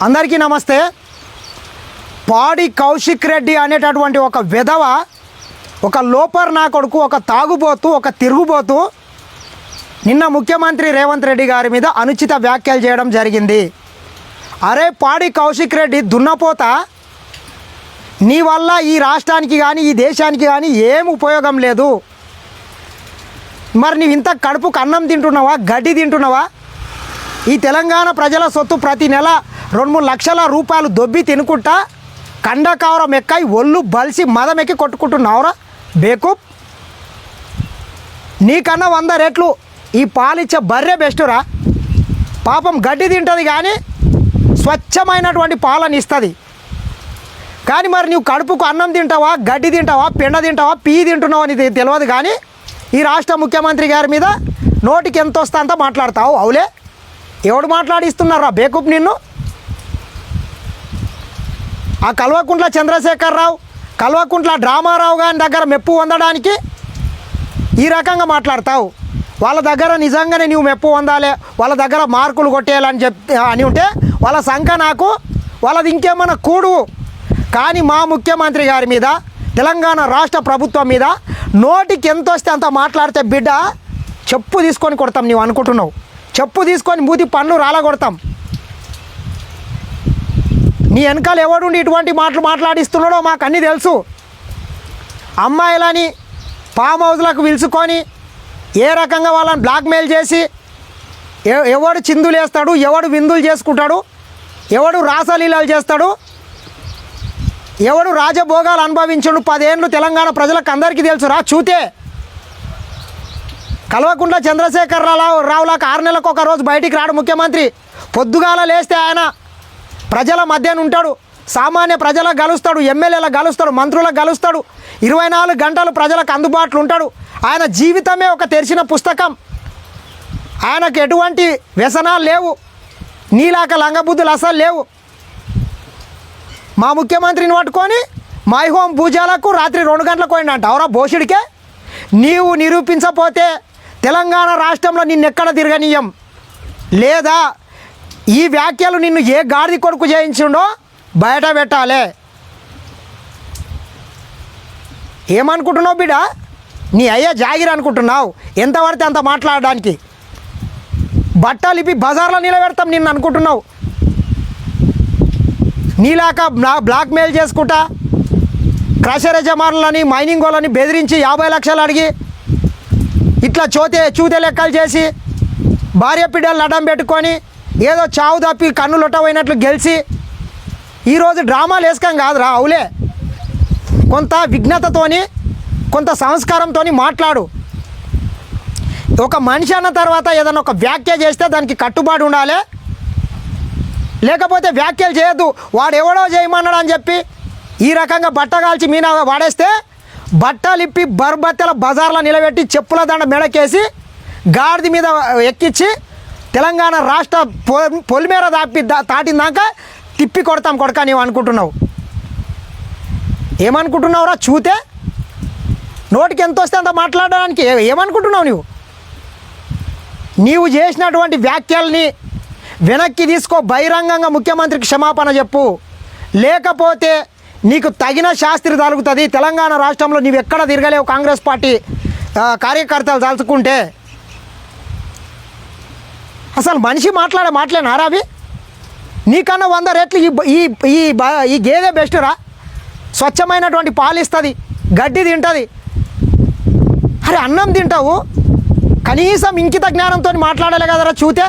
అందరికీ నమస్తే. పాడి కౌశిక్ రెడ్డి అనేటటువంటి ఒక విధవ, ఒక లోపర్ నా కొడుకు, ఒక తాగుబోతు, ఒక తిరుగుబోతు నిన్న ముఖ్యమంత్రి రేవంత్ రెడ్డి గారి మీద అనుచిత వ్యాఖ్యలు చేయడం జరిగింది. అరే పాడి కౌశిక్ రెడ్డి దున్నపోత, నీ వల్ల ఈ రాష్ట్రానికి కానీ ఈ దేశానికి కానీ ఏం ఉపయోగం లేదు. మరి నీవు ఇంత కడుపుకు అన్నం తింటున్నావా, గడ్డి తింటున్నావా? ఈ తెలంగాణ ప్రజల సొత్తు ప్రతి నెల 2-3 లక్షల రూపాయలు దొబ్బి తినుకుంటా కండకావరం ఎక్కాయి ఒళ్ళు బలిసి మదం ఎక్కి కొట్టుకుంటున్నావురా బేకూప్. నీకన్నా 100 రెట్లు ఈ పాలిచ్చే బర్రె బెస్టురా. పాపం గడ్డి తింటుంది కానీ స్వచ్ఛమైనటువంటి పాలను ఇస్తుంది. కానీ మరి నువ్వు కడుపుకు అన్నం తింటావా, గడ్డి తింటావా, పెండ తింటావా, పీ తింటున్నావు అని తెలియదు. కానీ ఈ రాష్ట్ర ముఖ్యమంత్రి గారి మీద నోటికి ఎంత వస్తా అంత మాట్లాడతావు. అవులే, ఎవడు మాట్లాడిస్తున్నారా బేకూప్ నిన్ను? ఆ కల్వకుంట్ల చంద్రశేఖరరావు, కల్వకుంట్ల డ్రామారావు గారి దగ్గర మెప్పు పొందడానికి ఈ రకంగా మాట్లాడతావు. వాళ్ళ దగ్గర నిజంగానే నువ్వు మెప్పు పొందాలి, వాళ్ళ దగ్గర మార్కులు కొట్టేయాలని అని ఉంటే వాళ్ళ సంఖ్య నాకు, వాళ్ళది ఇంకేమన్నా కూడు. కానీ మా ముఖ్యమంత్రి గారి మీద, తెలంగాణ రాష్ట్ర ప్రభుత్వం మీద నోటికి ఎంత వస్తే అంత మాట్లాడితే బిడ్డ చెప్పు తీసుకొని కొడతాం. నువ్వు అనుకుంటున్నావు చెప్పు తీసుకొని మూతి పళ్ళు రాలగొడతాం. నీ వెనకాల ఎవడుండి ఇటువంటి మాటలు మాట్లాడిస్తున్నాడో మాకు అన్నీ తెలుసు. అమ్మాయిలని ఫామ్ హౌస్లకు పిలుచుకొని ఏ రకంగా వాళ్ళని బ్లాక్మెయిల్ చేసి ఎవడు చిందులు వేస్తాడు, ఎవడు విందులు చేసుకుంటాడు, ఎవడు రాసలీలాలు చేస్తాడు, ఎవడు రాజభోగాలు అనుభవించాడు 10 ఏళ్ళు తెలంగాణ ప్రజలకు అందరికీ తెలుసురా. చూతే కల్వకుంట్ల చంద్రశేఖరరావులకు 6 నెలలకు ఒక రోజు బయటికి రాడు ముఖ్యమంత్రి. పొద్దుగాల లేస్తే ఆయన ప్రజల మధ్యన ఉంటాడు, సామాన్య ప్రజలకు గలుస్తాడు, ఎమ్మెల్యేలకు గలుస్తాడు, మంత్రులకు గలుస్తాడు, 24 గంటలు ప్రజలకు అందుబాటులో ఉంటాడు. ఆయన జీవితమే ఒక తెరిచిన పుస్తకం. ఆయనకు ఎటువంటి వ్యసనాలు లేవు, నీలాక లంగబుద్ధులు అసలు లేవు. మా ముఖ్యమంత్రిని పట్టుకొని మై హోమ్ పూజలకు రాత్రి 2 గంటలకు పోయిందంట. అవరా భోషుడికే? నీవు నిరూపించకపోతే తెలంగాణ రాష్ట్రంలో నిన్నెక్కడ తిరగనీయం. లేదా ఈ వ్యాఖ్యలు నిన్ను ఏ గాడిద కొడుకు చేయించిండో బయట పెట్టాలి. ఏమనుకుంటున్నావు బిడ్డ? నీ అయ్యే జాగిరి అనుకుంటున్నావు ఎంత పడితే అంత మాట్లాడడానికి. బట్టలు ఇప్పి బజార్లో నిలబెడతాం నిన్ను అనుకుంటున్నావు. నీలాక బ్లాక్మెయిల్ చేసుకుంటా క్రషర్ యజమానులని, మైనింగ్ వాళ్ళని బెదిరించి 50 లక్షలు అడిగి ఇట్లా చూతే లెక్కలు చేసి భార్య పిల్లల్ని అడ్డం పెట్టుకొని ఏదో చావు తప్పి కన్ను లొట్టపోయినట్లు గెలిచి ఈరోజు డ్రామాలు వేసుకొని కాదురా. అవులే, కొంత విఘ్నతతోని, కొంత సంస్కారంతో మాట్లాడు. ఒక మనిషి అన్న తర్వాత ఏదైనా ఒక వ్యాఖ్య చేస్తే దానికి కట్టుబాటు ఉండాలి. లేకపోతే వ్యాఖ్యలు చేయొద్దు. వాడు ఎవడో చేయమన్నాడు అని చెప్పి ఈ రకంగా బట్టగాల్చి మీన వాడేస్తే బట్టలు ఇప్పి బర్బత్తెల బజార్లో నిలబెట్టి చెప్పుల దండ మెడకేసి గాడిద మీద ఎక్కించి తెలంగాణ రాష్ట్ర పొలిమేర తాటిందాక తిప్పి కొడతాం కొడక. నీవు అనుకుంటున్నావు ఏమనుకుంటున్నావురా? చూతే నోటికి ఎంత వస్తే అంత మాట్లాడడానికి ఏమనుకుంటున్నావు? నీవు చేసినటువంటి వ్యాఖ్యల్ని వెనక్కి తీసుకో. బహిరంగంగా ముఖ్యమంత్రికి క్షమాపణ చెప్పు. లేకపోతే నీకు తగిన శాస్త్రి తగులుతుంది. తెలంగాణ రాష్ట్రంలో నీవు ఎక్కడ తిరగలేవు కాంగ్రెస్ పార్టీ కార్యకర్తలు తలుచుకుంటే. అసలు మనిషి మాటలేనారా అవి? నీకన్నా 100 రెట్లు ఈ గేదె బెస్టురా. స్వచ్ఛమైనటువంటి పాలు ఇస్తుంది, గడ్డి తింటుంది. అరే అన్నం తింటావు, కనీసం ఇంకిత జ్ఞానంతో మాట్లాడాలి కదరా. చూతే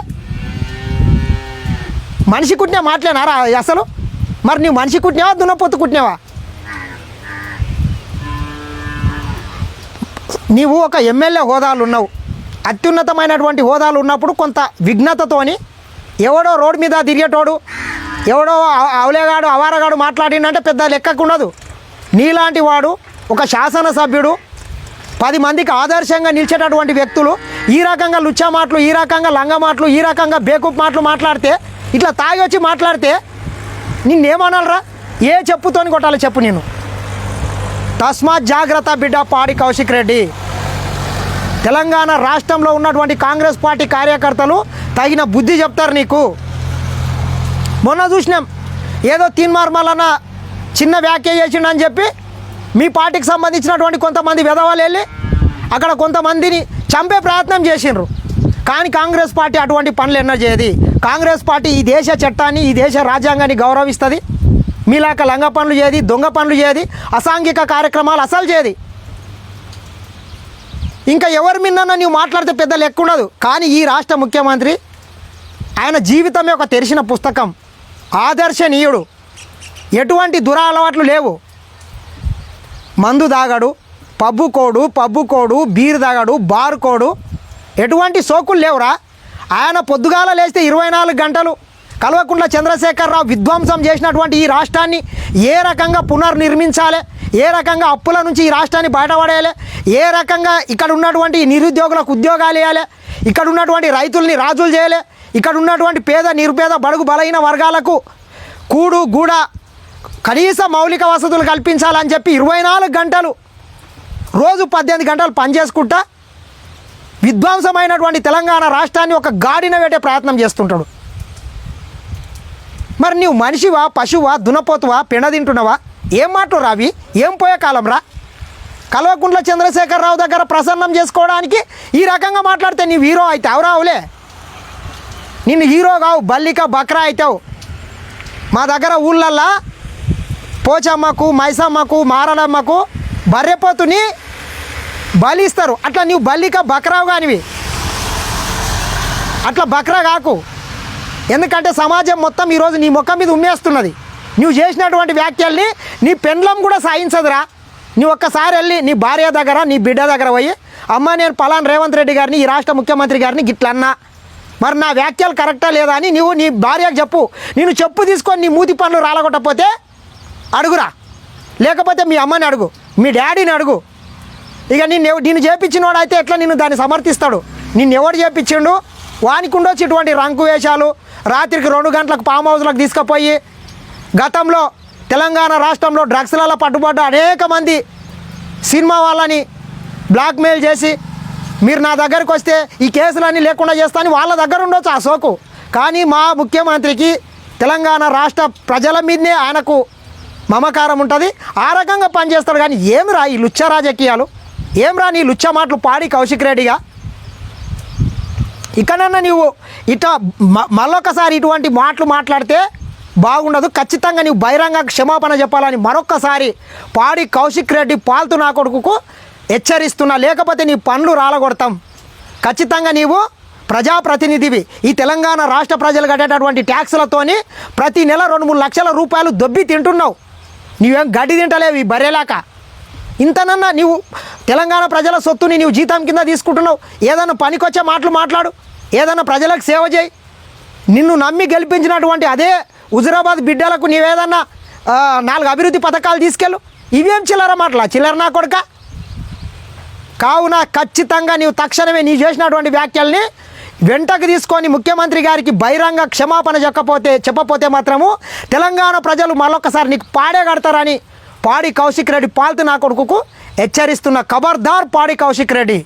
మనిషి కుట్టినా మాట్లాడినారా అసలు? మరి నువ్వు మనిషి కుట్టినావా, దున్నపోతు కుట్టినావా? నీవు ఒక ఎమ్మెల్యే హోదాలు ఉన్నావు, అత్యున్నతమైనటువంటి హోదాలు ఉన్నప్పుడు కొంత విఘ్నతతోని ఎవడో రోడ్డు మీద తిరిగేటోడు, ఎవడో అవలేగాడు అవారగాడు మాట్లాడిందంటే పెద్ద లెక్కకుండదు. నీలాంటి వాడు ఒక శాసనసభ్యుడు, 10 మందికి ఆదర్శంగా నిలిచేటటువంటి వ్యక్తులు ఈ రకంగా లుచ్చా మాటలు, ఈ రకంగా లంగ మాటలు, ఈ రకంగా బేకూప్ మాటలు మాట్లాడితే, ఇట్లా తాగి వచ్చి మాట్లాడితే నిన్నేమనాలరా? ఏ చెప్పుతోని కొట్టాలి చెప్పు? నేను తస్మాత్ జాగ్రత్త బిడ్డ పాడి కౌశిక్ రెడ్డి. తెలంగాణ రాష్ట్రంలో ఉన్నటువంటి కాంగ్రెస్ పార్టీ కార్యకర్తలు తగిన బుద్ధి చెప్తారు నీకు. మొన్న చూసినాం ఏదో తీన్మార్మలన్న చిన్న వ్యాఖ్య చేసిండని చెప్పి మీ పార్టీకి సంబంధించినటువంటి కొంతమంది విధవాళ్ళు వెళ్ళి అక్కడ కొంతమందిని చంపే ప్రయత్నం చేసిండ్రు. కానీ కాంగ్రెస్ పార్టీ అటువంటి పనులు ఎన్నో చేయదు. కాంగ్రెస్ పార్టీ ఈ దేశ చట్టాన్ని, ఈ దేశ రాజ్యాంగాన్ని గౌరవిస్తుంది. మీలాక లంగ పనులు చేయదు, దొంగ పనులు చేయదు, అసాంఘిక కార్యక్రమాలు అసలు చేయదు. ఇంకా ఎవరి మిన్న నీవు మాట్లాడితే పెద్ద లెక్క ఉండదు. కానీ ఈ రాష్ట్ర ముఖ్యమంత్రి ఆయన జీవితమే ఒక తెరిచిన పుస్తకం, ఆదర్శనీయుడు. ఎటువంటి దురలవాట్లు లేవు. మందు తాగాడు, పబ్బు కోడు, బీరు తాగాడు, బార్ కోడు, ఎటువంటి సోకులు లేవురా. ఆయన పొద్దుగాల లేస్తే 24 గంటలు కల్వకుంట్ల చంద్రశేఖరరావు విధ్వంసం చేసినటువంటి ఈ రాష్ట్రాన్ని ఏ రకంగా పునర్నిర్మించాలి, ఏ రకంగా అప్పుల నుంచి ఈ రాష్ట్రాన్ని బయటపడేయాలి, ఏ రకంగా ఇక్కడ ఉన్నటువంటి నిరుద్యోగులకు ఉద్యోగాలు ఇవ్వాలి, ఇక్కడ ఉన్నటువంటి రైతుల్ని రాజులు చేయాలి, ఇక్కడ ఉన్నటువంటి పేద నిరుపేద బడుగు బలహీన వర్గాలకు కూడు గూడ కనీస మౌలిక వసతులు కల్పించాలని చెప్పి 24 గంటలు రోజు 18 గంటలు పనిచేసుకుంటా విధ్వంసమైనటువంటి తెలంగాణ రాష్ట్రాన్ని ఒక గాడిన పెట్టే ప్రయత్నం చేస్తుంటాడు. మరి నీవు మనిషివా, పశువా, దునపోతువా, పెన తింటున్నావా? ఏం మాటలు రావి? ఏం పోయే కాలం రా? కల్వకుంట్ల చంద్రశేఖరరావు దగ్గర ప్రసన్నం చేసుకోవడానికి ఈ రకంగా మాట్లాడితే నీవు హీరో అవుతావు రావులే. నిన్ను హీరో కావు, బల్లిక బక్రా అవుతావు. మా దగ్గర ఊళ్ళల్లో పోచమ్మకు, మైసమ్మకు, మారలమ్మకు బర్రెపోతుని బలిస్తారు. అట్లా నీవు బల్లిక బక్రావు కానివి, అట్లా బక్రా కాకు. ఎందుకంటే సమాజం మొత్తం ఈరోజు నీ ముఖం మీద ఉమ్మేస్తున్నది. నువ్వు చేసినటువంటి వ్యాఖ్యల్ని నీ పెండ్లం కూడా సాయించదురా. నువ్వు ఒక్కసారి వెళ్ళి నీ భార్య దగ్గర, నీ బిడ్డ దగ్గర పోయి, అమ్మ నేను పలానా రేవంత్ రెడ్డి గారిని, ఈ రాష్ట్ర ముఖ్యమంత్రి గారిని గిట్లన్నా, మరి నా వ్యాఖ్యలు కరెక్టా లేదా అని నువ్వు నీ భార్యకు చెప్పు. నేను చెప్పు తీసుకొని నీ మూతి పనులు రాలగొట్టకపోతే అడుగురా, లేకపోతే మీ అమ్మని అడుగు, మీ డాడీని అడుగు. ఇక నిన్ను చేపించిన వాడు అయితే ఎట్లా నిన్ను దాన్ని సమర్థిస్తాడు? నిన్ను ఎవడు చేపించిండు? వానికి ఉండొచ్చు ఇటువంటి రంకు వేషాలు. రాత్రికి 2 గంటలకు ఫామ్ హౌస్లకు తీసుకుపోయి గతంలో తెలంగాణ రాష్ట్రంలో డ్రగ్స్లలో పట్టుబడ్డ అనేక మంది సినిమా వాళ్ళని బ్లాక్మెయిల్ చేసి మీరు నా దగ్గరికి వస్తే ఈ కేసులన్నీ లేకుండా చేస్తాను వాళ్ళ దగ్గర ఉండొచ్చు ఆ సోకు. కానీ మా ముఖ్యమంత్రికి తెలంగాణ రాష్ట్ర ప్రజల మీదనే ఆయనకు మమకారం ఉంటుంది. ఆ రకంగా పనిచేస్తాడు. కానీ ఏమిరా ఈ లుచ్చ రాజకీయాలు? ఏమిరా నీ లుచ్చ మాటలు పాడి కౌశిక్ రెడ్డిగా? ఇక్కడన్నా నువ్వు ఇట్లా మళ్ళొకసారి ఇటువంటి మాటలు మాట్లాడితే బాగుండదు. ఖచ్చితంగా నువ్వు బహిరంగ క్షమాపణ చెప్పాలని మరొక్కసారి పాడి కౌశిక్ రెడ్డి పాల్తు నా కొడుకుకు హెచ్చరిస్తున్నా. లేకపోతే నీ పనులు రాలగొడతాం. ఖచ్చితంగా నీవు ప్రజాప్రతినిధివి. ఈ తెలంగాణ రాష్ట్ర ప్రజలు కట్టేటటువంటి ట్యాక్సులతోని ప్రతి నెల 2-3 లక్షల రూపాయలు దొబ్బి తింటున్నావు. నీవేం గడ్డి తింటలేవు ఈ బర్రెలాక. ఇంతనన్నా నీవు తెలంగాణ ప్రజల సొత్తుని నీవు జీతం కింద తీసుకుంటున్నావు. ఏదైనా పనికొచ్చే మాటలు మాట్లాడు, ఏదైనా ప్రజలకు సేవ చేయి. నిన్ను నమ్మి గెలిపించినటువంటి అదే హుజురాబాద్ బిడ్డలకు నీవేదన్నా 4 అభివృద్ధి పథకాలు తీసుకెళ్ళు. ఇవేం చిల్లర మాటలా? చిల్లర నా కొడుక. కావున ఖచ్చితంగా నీవు తక్షణమే నీ చేసినటువంటి వ్యాఖ్యల్ని వెంటకు తీసుకొని ముఖ్యమంత్రి గారికి బహిరంగ క్షమాపణ చెప్పపోతే మాత్రము తెలంగాణ ప్రజలు మరొకసారి నీకు పాడే కడతారని పాడి కౌశిక్ రెడ్డి పాల్తు నా కొడుకుకు హెచ్చరిస్తున్న. ఖబర్దార్ పాడి కౌశిక్ రెడ్డి.